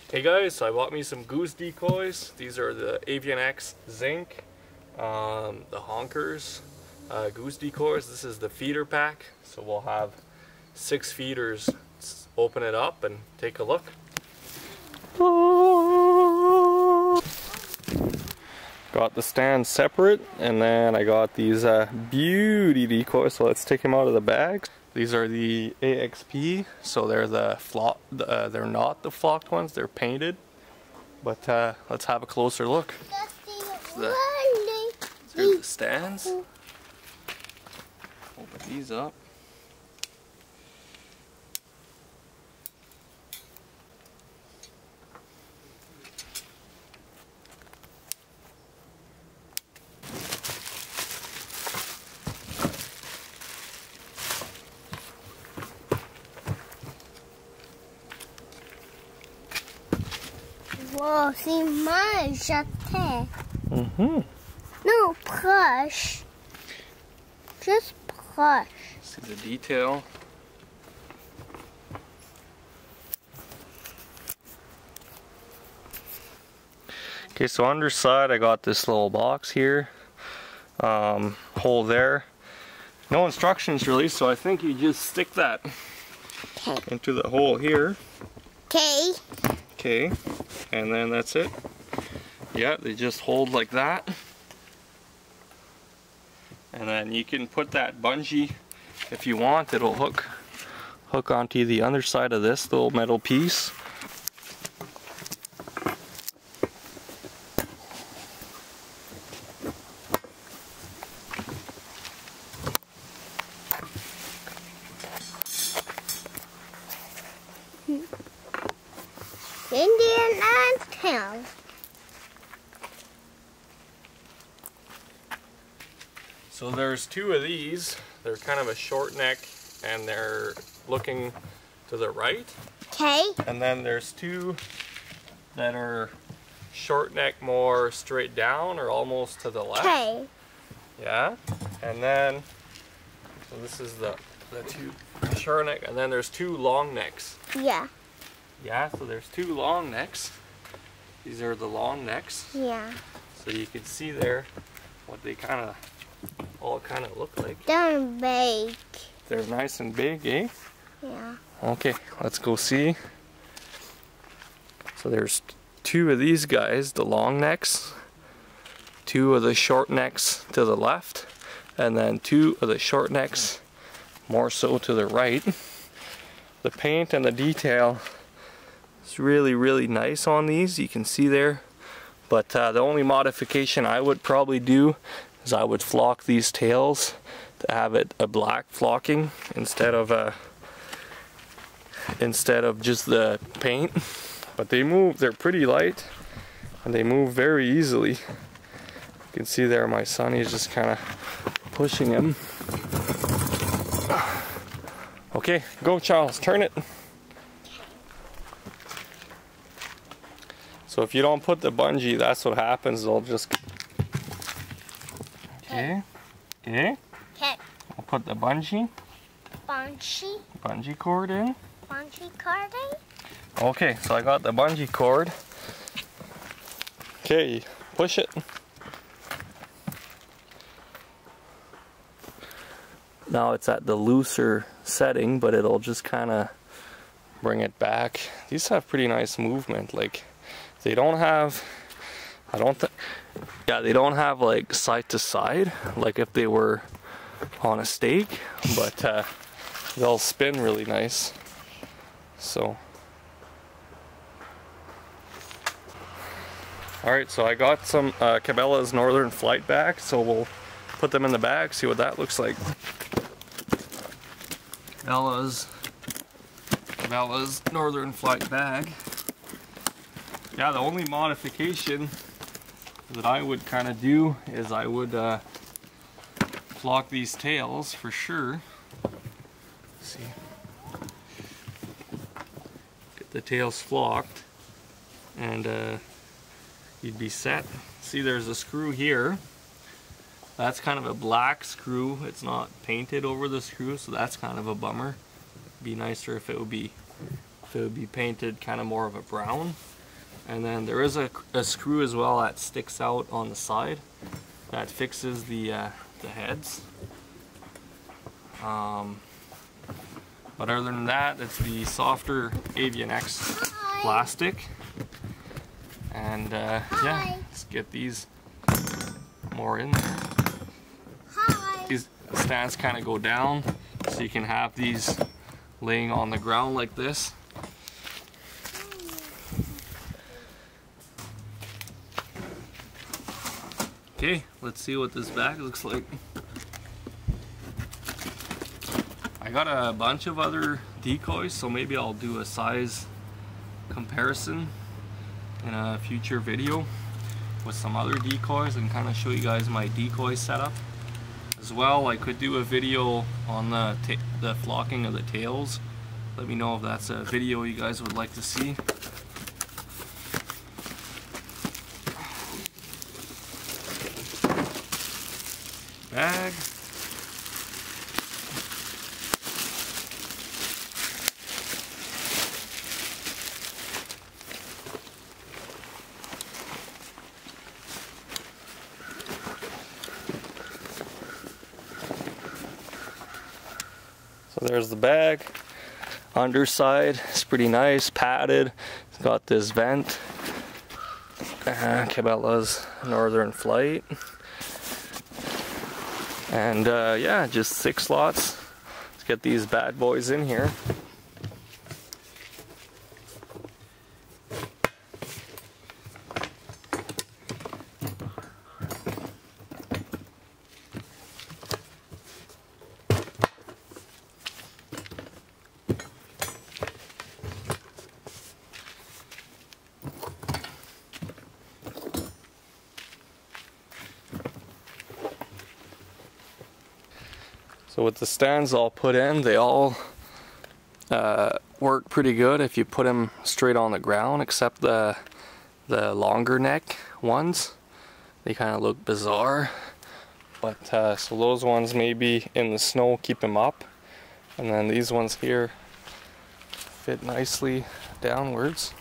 Hey guys, so I bought me some goose decoys. These are the Avian X Zink, the honkers, goose decoys. This is the feeder pack, so we'll have 6 feeders. Let's open it up and take a look. Got the stand separate, and then I got these beauty decoys, so let's take them out of the bag. These are the AXP, so they're they're not the flocked ones, they're painted. But let's have a closer look. Here's the stands. Open these up. Whoa, c'est mal jeté. No, push. Just push. See the detail. Okay, so underside I got this little box here. Hole there. No instructions really, so I think you just stick that into the hole here. Okay. Okay, and then that's it. Yeah, they just hold like that. And then you can put that bungee if you want. It'll hook onto the underside of this little metal piece. Indian antenna. So there's 2 of these. They're kind of a short neck and they're looking to the right. Okay. And then there's 2 that are short neck, more straight down or almost to the left. Okay. Yeah. And then, so this is the 2 short neck, and then there's 2 long necks. Yeah. Yeah, so there's 2 long necks. These are the long necks. Yeah. So you can see there what they all kind of look like. They're big. They're nice and big, eh? Yeah. Okay, let's go see. So there's 2 of these guys, the long necks, 2 of the short necks to the left, and then 2 of the short necks more so to the right. The paint and the detail is really nice on these, you can see there. But the only modification I would probably do is I would flock these tails to have it a black flocking instead of just the paint. But they move, they're pretty light and they move very easily. You can see there my son, he's just kind of pushing him. Okay, go Charles, turn it. So if you don't put the bungee, that's what happens. They'll just... Okay. Okay. Okay. I'll put the bungee cord in. Bungee cord in. Okay, so I got the bungee cord. Okay, push it. Now it's at the looser setting, but it'll just kind of bring it back. These have pretty nice movement. Like, they don't have, they don't have like side to side, like if they were on a stake, but they'll spin really nice. So, alright, so I got some Cabela's Northern Flight bag, so we'll put them in the bag, see what that looks like. Cabela's Northern Flight bag. Yeah, the only modification that I would kind of do is I would flock these tails for sure. Let's see. Get the tails flocked and you'd be set. See, there's a screw here. That's kind of a black screw. It's not painted over the screw, so that's kind of a bummer. It'd be nicer if it would be painted kind of more of a brown. And then there is a screw as well that sticks out on the side that fixes the heads. But other than that, it's the softer Avian X plastic. And yeah, let's get these more in there. These stands kind of go down, so you can have these laying on the ground like this. Okay, let's see what this bag looks like. I got a bunch of other decoys, so maybe I'll do a size comparison in a future video with some other decoys and kind of show you guys my decoy setup. As well, I could do a video on the flocking of the tails. Let me know if that's a video you guys would like to see. Bag. So there's the bag. Underside is pretty nice, padded. It's got this vent. Cabela's Northern Flight. And yeah, just 6 slots. Let's get these bad boys in here. So with the stands all put in, they all work pretty good if you put them straight on the ground, except the longer neck ones. They kind of look bizarre. But so those ones maybe in the snow keep them up. And then these ones here fit nicely downwards.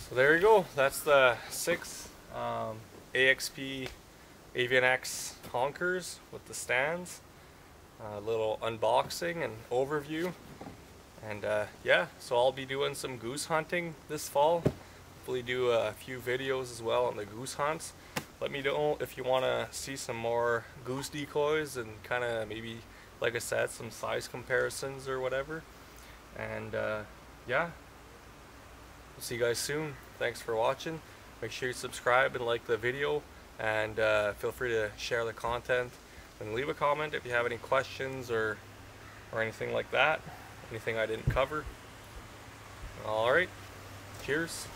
So there you go, that's the 6 AXP Avian X honkers with the stands. A little unboxing and overview. And yeah, so I'll be doing some goose hunting this fall. Hopefully do a few videos as well on the goose hunts. Let me know if you want to see some more goose decoys and kind of maybe, like I said, some size comparisons or whatever. And yeah, we'll see you guys soon. Thanks for watching. Make sure you subscribe and like the video, and feel free to share the content and leave a comment if you have any questions or anything like that, anything I didn't cover. Alright, cheers.